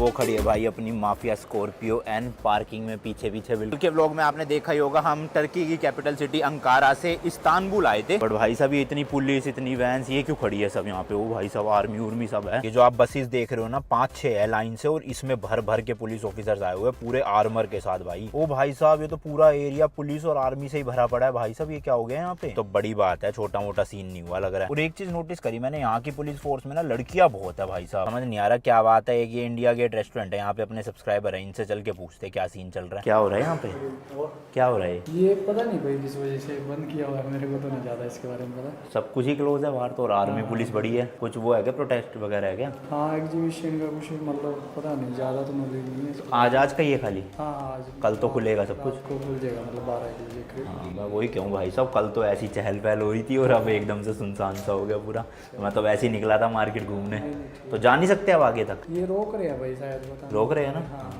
वो खड़ी है भाई अपनी माफिया स्कॉर्पियो एंड पार्किंग में पीछे पीछे। बिल्कुल के व्लॉग में आपने देखा ही होगा, हम टर्की की कैपिटल सिटी अंकारा से इस्तांबुल आए थे। बट भाई साहब ये इतनी पुलिस इतनी वैन्स ये क्यों खड़ी है सब यहाँ पे? वो भाई साहब आर्मी उर्मी सब है। ये जो आप बसेस देख रहे हो ना 5-6 है लाइन से, और इसमें भर भर के पुलिस ऑफिसर्स आए हुए पूरे आर्मर के साथ भाई। ओ भाई साहब ये तो पूरा एरिया पुलिस और आर्मी से ही भरा पड़ा है भाई साहब। ये क्या हो गया यहाँ पे? तो बड़ी बात है, छोटा मोटा सीन नहीं हुआ लग रहा है। और एक चीज नोटिस करी मैंने, यहाँ की पुलिस फोर्स में ना लड़कियां बहुत है भाई साहब। समझ नहीं आ रहा क्या बात है। एक ये इंडिया गेट रेस्टोरेंट है, यहाँ पे अपने सब्सक्राइबर है, इनसे चल के पूछते क्या सीन चल रहा है, क्या हो रहा है यहाँ पे, क्या हो रहा है। ये पता नहीं भाई किस वजह से बंद किया हुआ है, मेरे को तो नहीं ज़्यादा इसके बारे में पता। सब कुछ ही क्लोज है बाहर तो, और आर्मी पुलिस बड़ी है। कुछ वो है क्या, प्रोटेस्ट वगैरह है क्या? हाँ एग्जीबिशन का कुछ मतलब पता नहीं, ज़्यादा तो नॉलेज नहीं है। आज का ही है खाली? हाँ आज कल तो खुलेगा सब कुछ? को खुल जाएगा मतलब 12 बजे। हाँ मैं वही कहूँ भाई साहब, कल तो ऐसी चहल पहल हो रही थी और अब एकदम से सुनसान सा हो गया पूरा। मैं तो वैसे ही निकला था मार्केट घूमने, तो जा नहीं सकते अब आगे तक? ये रोक रहे हैं भाई शायद, पता रोक रहे हैं ना।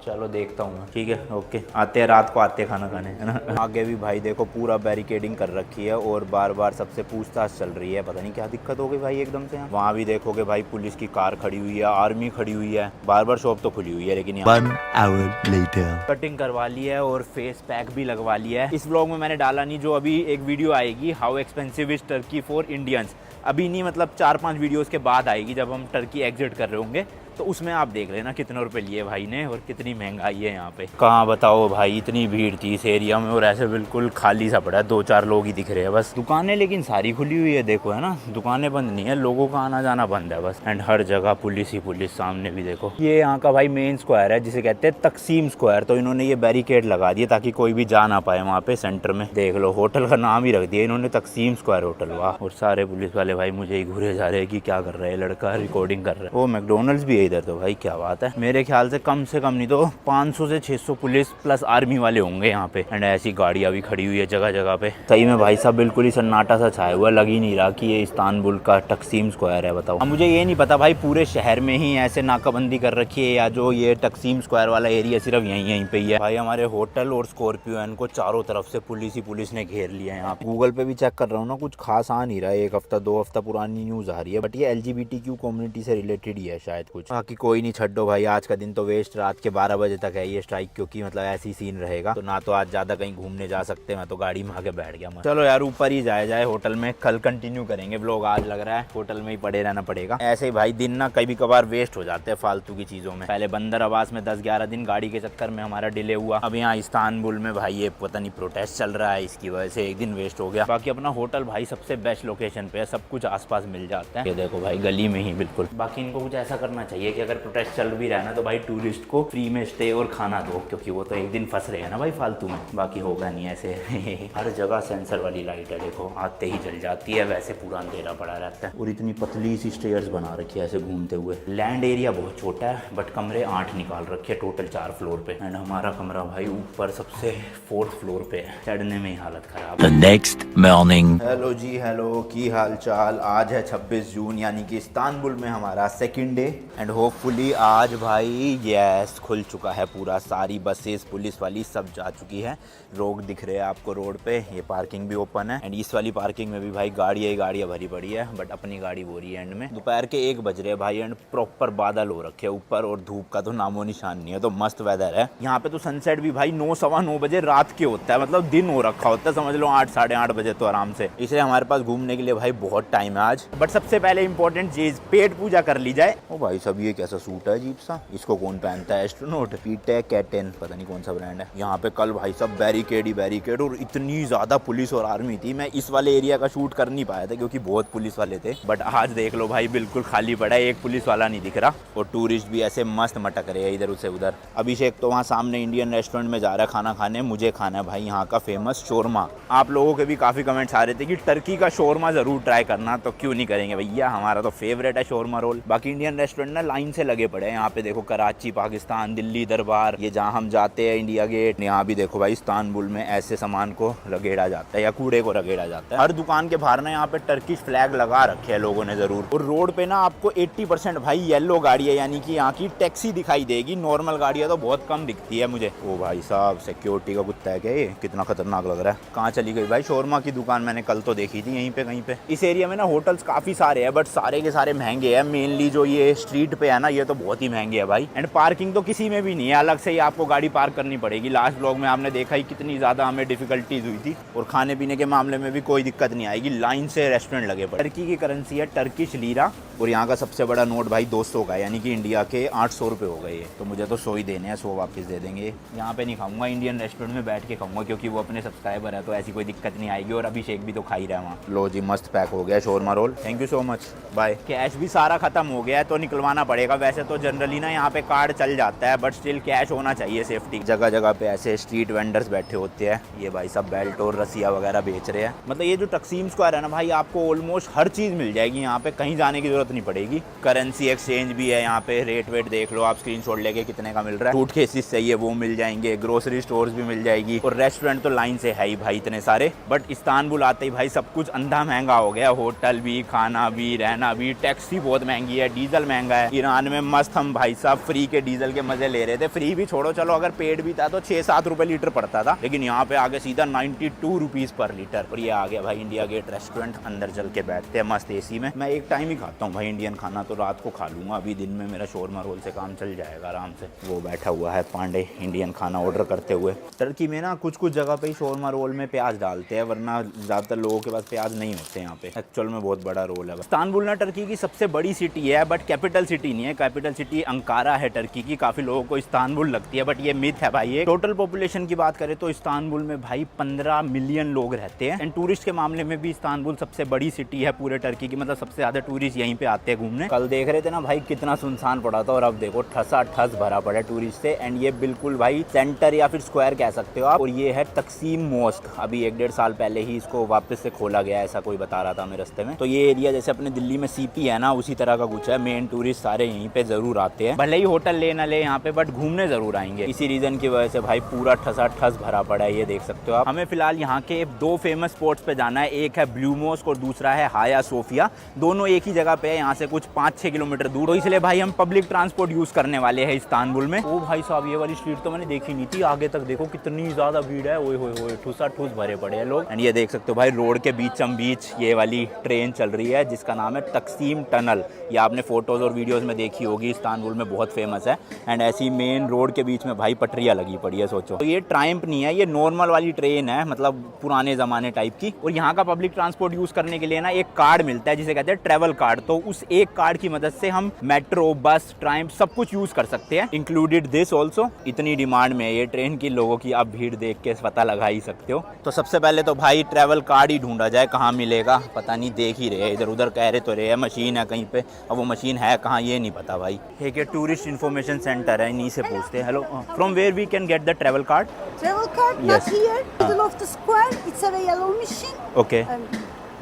चलो देखता हूँ मैं, ठीक है ओके। आते हैं रात को, आते हैं खाना खाने, है ना। आगे भी भाई देखो पूरा बैरिकेडिंग कर रखी है और बार बार सबसे पूछताछ चल रही है, पता नहीं क्या दिक्कत हो गई भाई एकदम से। वहाँ भी देखोगे भाई पुलिस की कार खड़ी हुई है, आर्मी खड़ी हुई है, बार शॉप तो खुली हुई है लेकिन 1 hour later कटिंग करवा ली है और फेस पैक भी लगवा लिया है। इस व्लॉग में मैंने डाला नहीं, जो अभी एक वीडियो आएगी how expensive is Turkey for Indians, अभी नहीं मतलब 4-5 वीडियोस के बाद आएगी जब हम टर्की एग्जिट कर रहे होंगे, तो उसमें आप देख लेना कितने रुपए लिए भाई ने और कितनी महंगाई है यहाँ पे। कहाँ बताओ भाई, इतनी भीड़ थी इस एरिया में और ऐसे बिल्कुल खाली सा पड़ा है, 2-4 लोग ही दिख रहे हैं बस। दुकानें लेकिन सारी खुली हुई है देखो, है ना, दुकानें बंद नहीं है, लोगों का आना जाना बंद है बस। एंड हर जगह पुलिस ही पुलिस। सामने भी देखो, ये यहाँ का भाई मेन स्क्वायर है जिसे कहते हैं तकसीम स्क्वायर, तो इन्होंने ये बैरिकेड लगा दिए ताकि कोई भी जा ना पाए वहाँ पे। सेंटर में देख लो होटल का नाम ही रख दिया इन्होंने, तकसीम स्क्वायर होटल। वाह। और सारे पुलिस वाले भाई मुझे ही घूरे जा रहे हैं कि क्या कर रहे हैं लड़का, रिकॉर्डिंग कर रहा है। वो मैकडोनल्ड्स भी है इधर तो भाई, क्या बात है। मेरे ख्याल से कम नहीं तो 500 से 600 पुलिस प्लस आर्मी वाले होंगे यहाँ पे। एंड ऐसी गाड़ियाँ भी खड़ी हुई है जगह जगह पे। सही में भाई साहब बिल्कुल ही सन्नाटा सा छाया हुआ, लग ही नहीं रहा कि ये इस्तांबुल का तकसीम स्क्वायर है। बताओ, अब मुझे ये नहीं पता भाई पूरे शहर में ही ऐसे नाकाबंदी कर रखी है या जो ये तकसीम स्क्वायर वाला एरिया सिर्फ यहीं पे ही है। भाई हमारे होटल और स्कॉर्पियो को चारों तरफ से पुलिस ही पुलिस ने घेर लिया है। यहाँ गूगल पे भी चेक कर रहा हूँ ना, कुछ खास आ नहीं रहा है, 1 हफ्ता 2 हफ्ता पुरानी न्यूज आ रही है, बट ये LGBTQ कम्युनिटी से रिलेटेड ही है शायद कुछ। बाकी कोई नहीं, छड्डो भाई, आज का दिन तो वेस्ट। रात के 12 बजे तक है ये स्ट्राइक, क्योंकि मतलब ऐसी सीन रहेगा तो ना तो आज ज्यादा कहीं घूमने जा सकते। मैं तो गाड़ी में आके बैठ गया मैं। चलो यार ऊपर ही जाए होटल में, कल कंटिन्यू करेंगे व्लॉग। आज लग रहा है होटल में ही पड़े रहना पड़ेगा। ऐसे ही भाई दिन ना कभी कभार वेस्ट हो जाते हैं फालतू की चीजों में। पहले बंदर आवास में 10-11 दिन गाड़ी के चक्कर में हमारा डिले हुआ, अब यहाँ इस्तांबुल में भाई ये पता नहीं प्रोटेस्ट चल रहा है, इसकी वजह से 1 दिन वेस्ट हो गया। बाकी अपना होटल भाई सबसे बेस्ट लोकेशन पे है, सब कुछ आसपास मिल जाता है। ये देखो भाई गली में ही बिल्कुल। बाकी इनको कुछ ऐसा करना चाहिए कि अगर प्रोटेस्ट चल भी रहा है ना तो भाई टूरिस्ट को फ्री में स्टे और खाना दो, क्योंकि वो तो 1 दिन फंस रहे हैं ना भाई फालतू में। बाकी होगा नहीं ऐसे। हर जगह सेंसर वाली लाइट है देखो, आते ही जल जाती है, वैसे पूरा अंधेरा पड़ा रहता है। और इतनी पतली सी स्टेयर्स बना रखी है ऐसे घूमते हुए। लैंड एरिया बहुत छोटा है बट कमरे 8 निकाल रखे टोटल 4 फ्लोर पे। एंड हमारा कमरा भाई ऊपर सबसे 4th फ्लोर पे है, चढ़ने में ही हालत खराब। the next morning hello ji hello, की हाल चाल। आज है 26 जून यानी कि इस्तांबुल में हमारा 2nd डे। एंड होपफुली आज भाई यस खुल चुका है पूरा, सारी बसेस पुलिस वाली सब जा चुकी है। लोग दिख रहे हैं आपको रोड पे, ये पार्किंग भी ओपन है। एंड इस वाली पार्किंग में भी भाई गाड़ियाँ भरी पड़ी है, बट अपनी गाड़ी हो रही है एंड में। दोपहर के 1 बज रहे हैं भाई एंड प्रॉपर बादल हो रखे हैं ऊपर और धूप का तो नामो निशान नहीं है, तो मस्त वेदर है। यहाँ पे तो सनसेट भी भाई 9-9:15 बजे रात के होता है, मतलब दिन हो रखा होता है, समझ लो 8-8:30 बजे तो आराम से। इसलिए हमारे पास घूमने के लिए भाई बहुत टाइम है आज। बट सबसे पहले इंपॉर्टेंट चीज, पेट पूजा कर ली जाए। ओ भाई सब ये कैसा सूट है अजीब सा, इसको कौन पहनता है? एस्ट्रोनॉट। पीटे कैटेन पता नहीं कौन सा ब्रांड है। यहाँ पे कल भाई सब बैरिकेड ही बैरिकेड और इतनी ज्यादा पुलिस और आर्मी थी। मैं इस वाले एरिया का शूट कर नहीं पाया था क्योंकि बहुत पुलिस वाले थे, बट आज देख लो भाई बिल्कुल खाली पड़ा है, एक पुलिस वाला नहीं दिख रहा। और टूरिस्ट भी ऐसे मस्त मटक रहे हैं इधर से उधर। अभिषेक तो वहाँ सामने इंडियन रेस्टोरेंट में जा रहा है खाना खाने, मुझे खाना है भाई यहाँ का फेमस शोरमा। आप लोगों के भी काफी कमेंट्स आ रहे थे कि टर्की का शोरमा जरूर ट्राई करना, तो क्यों नहीं करेंगे भैया, हमारा तो फेवरेट है शोरमा रोल। बाकी इंडियन रेस्टोरेंट ना लाइन से लगे पड़े हैं यहाँ पे, देखो कराची पाकिस्तान, दिल्ली दरबार, ये जहाँ हम जाते हैं इंडिया गेट। यहाँ भी देखो भाई इस्तांबुल में ऐसे सामान को रगेड़ा जाता है या कूड़े को रगेड़ा जाता है। हर दुकान के बाहर ना यहाँ पे टर्किश फ्लैग लगा रखे हैं लोगों ने जरूर। और रोड पे ना आपको 80% भाई येलो गाड़ी है, यानी कि यहाँ की टैक्सी दिखाई देगी, नॉर्मल गाड़ियाँ तो बहुत कम दिखती है मुझे। ओ भाई साहब सिक्योरिटी का कुत्ता है क्या ये, कितना खतरनाक लग रहा है। कहाँ चली गई भाई शोरमा की दुकान? मैंने कल तो देखी थी यहीं पे कहीं पे। इस एरिया में ना होटल्स काफी सारे हैं बट सारे के सारे महंगे हैं। मेनली जो ये स्ट्रीट पे है ना, ये तो बहुत ही महंगी है भाई। एंड पार्किंग तो किसी में भी नहीं है, अलग से ही आपको गाड़ी पार्क करनी पड़ेगी। लास्ट ब्लॉग में आपने देखा ही कितनी ज़्यादा हमें डिफिकल्टीज हुई थी। और खाने पीने के मामले में भी कोई दिक्कत नहीं आएगी, लाइन से रेस्टोरेंट लगे पड़े। टर्की की करेंसी है टर्किश लीरा, और यहाँ का सबसे बड़ा नोट भाई 200 का है, यानी कि इंडिया के 800 रुपये हो गए। तो मुझे तो 100 ही देने हैं, 100 वापस दे देंगे। यहाँ पे नहीं खाऊंगा, इंडियन रेस्टोरेंट में बैठ के खाऊंगा, क्योंकि वो अपने सब्सक्राइबर है, तो ऐसी कोई दिक्कत नहीं आएगी। और अभिषेक भी तो खा ही रहा है वहाँ। लो जी, मस्त पैक हो गया shawarma roll, thank you so much, bye. Cash भी सारा खत्म हो गया है, तो निकलवाना पड़ेगा। वैसे तो जनरली ना यहाँ पे कार्ड चल जाता है, बट स्टिल कैश होना चाहिए सेफ्टी। जगह जगह पे ऐसे स्ट्रीट वेंडर्स बैठे होते हैं, ये भाई सब बेल्ट और रसिया वगैरह बेच रहे हैं। मतलब ये जो तकसीम स्क्वायर है ना भाई, आपको ऑलमोस्ट हर चीज़ मिल जाएगी यहाँ पे, कहीं जाने की जरूरत नहीं पड़ेगी। करेंसी एक्सचेंज भी है यहाँ पे, रेट वेट देख लो आप, स्क्रीनशॉट लेके कितने का मिल रहा है। सूट केसेस चाहिए वो मिल जाएंगे, ग्रोसरी स्टोर्स भी मिल जाएगी, और रेस्टोरेंट तो लाइन से है ही भाई इतने सारे। बट इस्तांबुल आते ही भाई सब कुछ अंधा महंगा हो गया, होटल भी, खाना भी, रहना भी, टैक्सी बहुत महंगी है, डीजल महंगा है। ईरान में मस्त हम भाई साहब फ्री के डीजल के मजे ले रहे थे। फ्री भी छोड़ो, चलो अगर पेड भी था तो 6-7 रुपए लीटर पड़ता था, लेकिन यहाँ पे आगे सीधा 92 रुपीज़ पर लीटर। और ये आ गया भाई इंडिया गेट रेस्टोरेंट, अंदर चल के बैठते हैं मस्त एसी में। मैं एक टाइम ही खाता हूँ भाई इंडियन खाना, तो रात को खा लूँगा, अभी दिन में मेरा शोरमा रोल से काम चल जाएगा आराम से। वो बैठा हुआ है पांडे इंडियन खाना ऑर्डर करते हुए। टर्की में ना कुछ कुछ जगह पे ही शोरमा रोल में प्याज डालते हैं, वरना ज़्यादातर लोगों के पास प्याज नहीं होते यहाँ पे। एक्चुअल में बहुत बड़ा रोल है। इस्तांबुल ना टर्की की सबसे बड़ी सिटी है, बट कैपिटल सिटी नहीं है। कैपिटल सिटी अंकारा है टर्की की। काफ़ी लोगों को इस्तांबुल लगती है, बट ये मिथ है भाई। ये टोटल पॉपुलेशन की बात करें तो इस्तांबुल में भाई 15 मिलियन लोग रहते हैं। एंड टूरिस्ट के मामले में भी इस्तांबुल सबसे बड़ी सिटी है पूरे टर्की की, मतलब सबसे ज़्यादा टूरिस्ट यहीं पे आते हैं घूमने। कल देख रहे थे ना भाई कितना सुनसान पड़ा था, और अब देखो ठसा ठस भरा पड़ा है टूरिस्ट से। एंड ये बिल्कुल भाई सेंटर या फिर स्क्वायर कह सकते हो आप। और ये है तकसीम मॉस्क, अभी 1-1.5 साल पहले ही इसको वापस से खोला गया, ऐसा कोई बता रहा था हमें रास्ते में। तो ये एरिया जैसे अपने दिल्ली में सीपी है ना, उसी तरह का कुछ है। मेन टूरिस्ट सारे यहीं पे जरूर आते हैं, भले ही होटल ले ना ले यहाँ पे, बट घूमने जरूर आएंगे। इसी रीजन की वजह से भाई पूरा ठसा ठस भरा पड़ा है, ये देख सकते हो आप। हमें फिलहाल यहाँ के 2 फेमस स्पॉट्स पे जाना है, एक है ब्लू मॉस्क और दूसरा है हाया सोफिया। दोनों एक ही जगह पे है, यहाँ से कुछ 5-6 किलोमीटर दूर। तो इसलिए भाई हम पब्लिक ट्रांसपोर्ट यूज करने वाले हैं इस्तांबुल में। ओ भाई साहब, ये वाली स्ट्रीट तो मैंने देखी नहीं थी, आगे तक देखो कितनी ज्यादा भीड़ है। ओए होए होए, ठुसा ठुस भरे पड़े हैं लोग। एंड ये देख सकते हो भाई रोड के बीचम बीच ये वाली ट्रेन चल रही है, जिसका नाम है तकसीम टनल। ये आपने फोटोज और वीडियोस में देखी होगी, इस्तांबुल में बहुत फेमस है। एंड ऐसी मेन रोड के बीच में भाई पटरियां लगी पड़ी है, सोचो। तो ये ट्रायम्फ नहीं है, ये नॉर्मल वाली ट्रेन है, मतलब पुराने जमाने टाइप की। और यहाँ का पब्लिक ट्रांसपोर्ट यूज करने के लिए ना एक कार्ड मिलता है, जिसे कहते हैं ट्रेवल कार्ड। तो उस एक कार्ड की मदद से हम मेट्रो, बस, ट्रायम्फ सब कुछ यूज कर सकते हैं, इंक्लूडेड दिस ऑल्सो। इतनी डिमांड में है ये ट्रेन की, लोगों की आप भीड़ देख के पता लगा ही सकते हो। तो सबसे पहले तो भाई ट्रेवल कार्ड ही ढूंढा जाए, कहाँ मिलेगा पता नहीं। देख ही रहे इधर उधर, कह रहे तो रहे मशीन है कहीं पे, अब वो मशीन है कहाँ ये नहीं पता भाई। एक ये टूरिस्ट इन्फॉर्मेशन सेंटर है, इन्हीं से पूछते हैं। Hello, from where we can get the travel card? Travel card, Yes. not here. Middle of the square, it's a yellow machine. Okay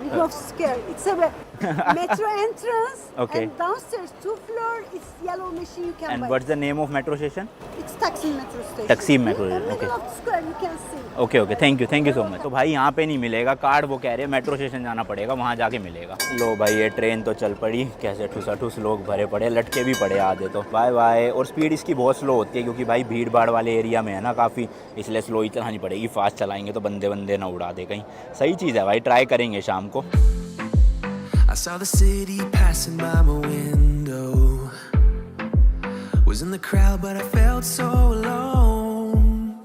Middle of the square, it's a metro entrance. Okay. And downstairs, 2 floor, it's yellow machine you can and buy. What's the name of metro station? It's Taksim metro station. Taksim metro In the station, middle okay. of the square, you can see. Okay okay, thank you so much. तो भाई यहाँ पे नहीं मिलेगा card, वो कह रहे हैं मेट्रो स्टेशन जाना पड़ेगा, वहाँ जाके मिलेगा। लो भाई ये ट्रेन तो चल पड़ी, कैसे ठुसा ठुस लोग भरे पड़े, लटके भी पड़े आधे तो। Bye bye. और स्पीड इसकी बहुत स्लो होती है, क्योंकि भाई भीड़ भाड़ वाले एरिया में है ना काफ़ी, इसलिए स्लो ही चलानी पड़ेगी। फास्ट चलाएंगे तो बंदे बंदे ना उड़ा दे कहीं। सही चीज़ है भाई, ट्राई करेंगे शाम को। I saw the city passing by my window. Was in the crowd, but I felt so alone.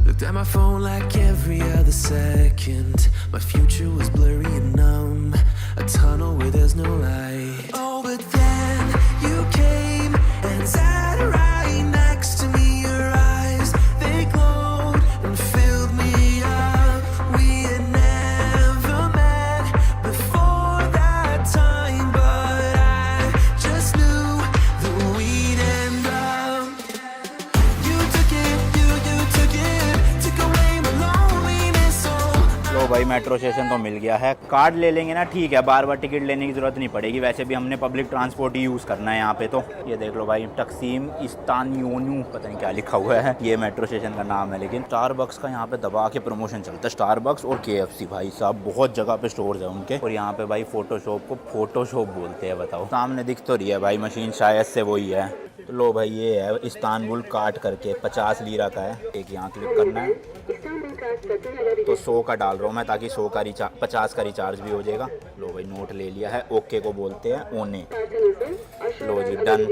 Looked at my phone like every other second. My future was blurry and numb. A tunnel where there's no light. Oh, but then you came and sat right next to me. Your eyes, they glowed and filled me up. We had never met before that time, but I just knew that we'd end up. You took it, you took it, took away my loneliness. Oh, लो भाई metro station तो मिल गया है। Card ले लेंगे ना, ठीक है, बार बार ticket लेने की ज़रूरत नहीं पड़ेगी। वैसे भी हमने पब्लिक ट्रांसपोर्ट ही यूज़ करना है यहाँ पे। तो ये देख लो भाई, तकसीम इस्तानियोनू, पता नहीं क्या लिखा हुआ है, ये मेट्रो स्टेशन का नाम है। लेकिन स्टारबक्स का यहाँ पे दबा के प्रमोशन चलता है, स्टारबक्स और KFC भाई साहब, बहुत जगह पे स्टोर्स है उनके। और यहाँ पे भाई फोटोशॉप को फोटोशॉप बोलते हैं, बताओ। सामने दिख तो रही है भाई मशीन, शायद से वही है। तो लो भाई ये है इस्तांबुल काट करके 50 लीरा का है। एक यहाँ क्लिक करना है तो 100 का डाल रहा हूँ मैं, ताकि 100 का 50 का रिचार्ज भी हो जाएगा। लो भाई नोट ले लिया है, ओके को बोलते हैं ओने। लो जी डन,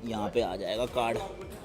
यहाँ पे आ जाएगा कार्ड।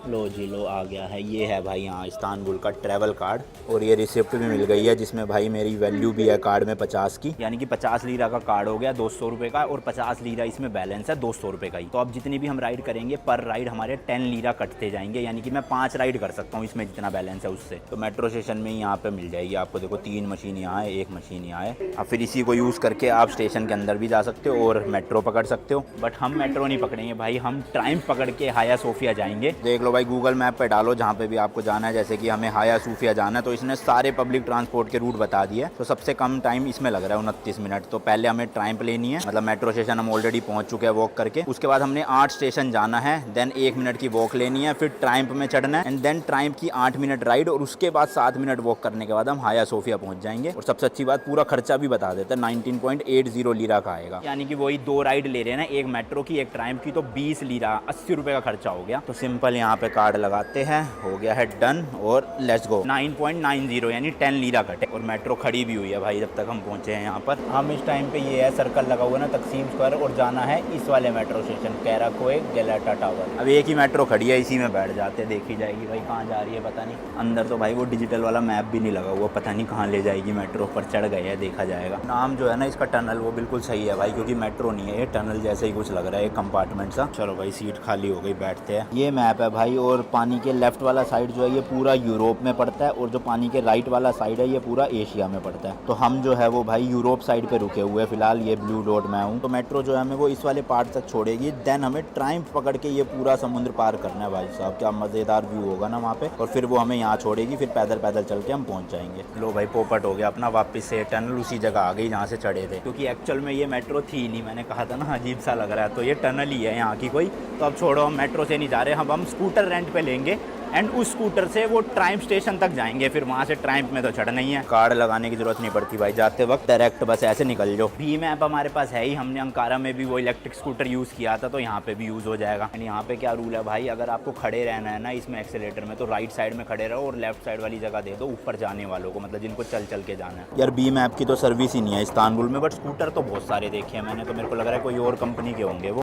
लो जी लो आ गया है, ये है भाई यहाँ इस्तांबुल का ट्रैवल कार्ड और ये रिसिप्ट भी मिल गई है जिसमें भाई मेरी वैल्यू भी है कार्ड में 50 की, यानी कि 50 लीरा का कार्ड हो गया 200 रुपये का और 50 लीरा इसमें बैलेंस है 200 रुपये का ही। तो अब जितनी भी हम राइड करेंगे पर राइड हमारे 10 लीरा कटते जाएंगे, यानी कि मैं 5 राइड कर सकता हूँ इसमें जितना बैलेंस है उससे। तो मेट्रो स्टेशन में यहाँ पे मिल जाएगी आपको, देखो 3 मशीन यहाँ है, 1 मशीन यहाँ है। अब फिर इसी को यूज़ करके आप स्टेशन के अंदर भी जा सकते हो और मेट्रो पकड़ सकते हो, बट हम मेट्रो नहीं पकड़ेंगे भाई, हम ट्राइम्फ पकड़ के हाया सोफिया जाएंगे। देख लो भाई गूगल मैप पे डालो जहाँ पे भी आपको जाना है, जैसे कि हमें हाया सूफिया जाना है तो इसने सारे पब्लिक ट्रांसपोर्ट के रूट बता दिए। तो सबसे कम टाइम इसमें लग रहा है 29 मिनट। तो पहले हमें ट्राइम्फ लेनी है, मतलब मेट्रो स्टेशन हम ऑलरेडी पहुंच चुके हैं वॉक करके। उसके बाद हमने 8 स्टेशन जाना है, देन 1 मिनट की वॉक लेनी है, फिर ट्राइम्फ में चढ़ना है एंड देन ट्राइम्फ की 8 मिनट राइड और उसके बाद 7 मिनट वॉक करने के बाद हम हाया सोफिया पहुंच जाएंगे। और सबसे अच्छी बात पूरा खर्चा भी बता देते हैं, 19.80 लीरा का आएगा, यानी कि वही 2 राइड ले रहे हैं ना, एक मेट्रो की एक ट्राइम्फ की, तो 20 लीरा 80 रुपये का खर्चा हो गया। तो सिंपल यहाँ पे कार्ड लगाते हैं, हो गया है डन और लेट्स गो। 9.90 यानी 10 लीरा कटे और मेट्रो खड़ी भी हुई है भाई जब तक हम पहुंचे हैं यहाँ पर। हम इस टाइम पे ये है सर्कल लगा हुआ ना तकसीम स्क्वायर और जाना है इस वाले मेट्रो स्टेशन कैराकोए गैलाटा टावर। अब एक ही मेट्रो खड़ी है, इसी में बैठ जाते, देखी जाएगी भाई कहाँ जा रही है पता नहीं। अंदर तो भाई वो डिजिटल वाला मैप भी नहीं लगा हुआ, पता नहीं कहाँ ले जाएगी मेट्रो, पर चढ़ गए हैं देखा जाएगा। नाम जो है ना इसका टनल वो बिल्कुल सही है भाई, क्योंकि मेट्रो नहीं है ये टनल जैसे ही कुछ लग रहा है, एक कंपार्टमेंट सा। चलो भाई सीट खाली हो गई, बैठते हैं। ये मैप है भाई और पानी के लेफ्ट वाला साइड जो है ये पूरा यूरोप में पड़ता है और जो पानी के राइट वाला साइड है ये पूरा एशिया में पड़ता है। तो हम जो है वो भाई यूरोप साइड पे रुके हुए फिलहाल, ये ब्लू डॉट में हूँ। तो मेट्रो जो है हमें वो इस वाले पार्ट तक छोड़ेगी, देन हमें ट्राइम्फ पकड़ के ये पूरा समुद्र पार करना है भाई साहब। क्या मज़ेदार व्यू होगा ना वहाँ पे, और फिर वो हमें यहाँ छोड़ेगी, फिर पैदल पैदल चल के हम पहुँच जाएंगे। लो भाई पोपट हो गया अपना, वापस से टनल उसी जगह आ गई जहाँ से चढ़े थे, क्योंकि एक्चुअल में ये मेट्रो थी नहीं, मैंने कहा था ना अजीब सा लग रहा है, तो ये टनल ही है यहाँ की कोई। तो अब छोड़ो, हम मेट्रो से नहीं जा रहे, हम स्कूटर रेंट पे लेंगे एंड उस स्कूटर से वो ट्राइम्फ स्टेशन तक जाएंगे, फिर वहाँ से ट्राइम्फ में तो चढ़ना ही है। कार्ड लगाने की जरूरत नहीं पड़ती भाई, जाते वक्त डायरेक्ट बस ऐसे निकल जाओ। भी मैप हमारे पास है ही, हमने अंकारा में भी वो इलेक्ट्रिक स्कूटर यूज़ किया था, तो यहाँ पे भी यूज़ हो जाएगा। एंड यहाँ पे क्या रूल है भाई, अगर आपको खड़े रहना है ना इसमें एक्सीलेटर में, तो राइट साइड में खड़े रहो और लेफ्ट साइड वाली जगह दे दो ऊपर जाने वालों को, मतलब जिनको चल चल के जाना है। यार बी मैप की तो सर्विस ही नहीं है इस्तांबुल में, बट स्कूटर तो बहुत सारे देखे हैं मैंने, तो मेरे को लग रहा है कोई और कंपनी के होंगे वो।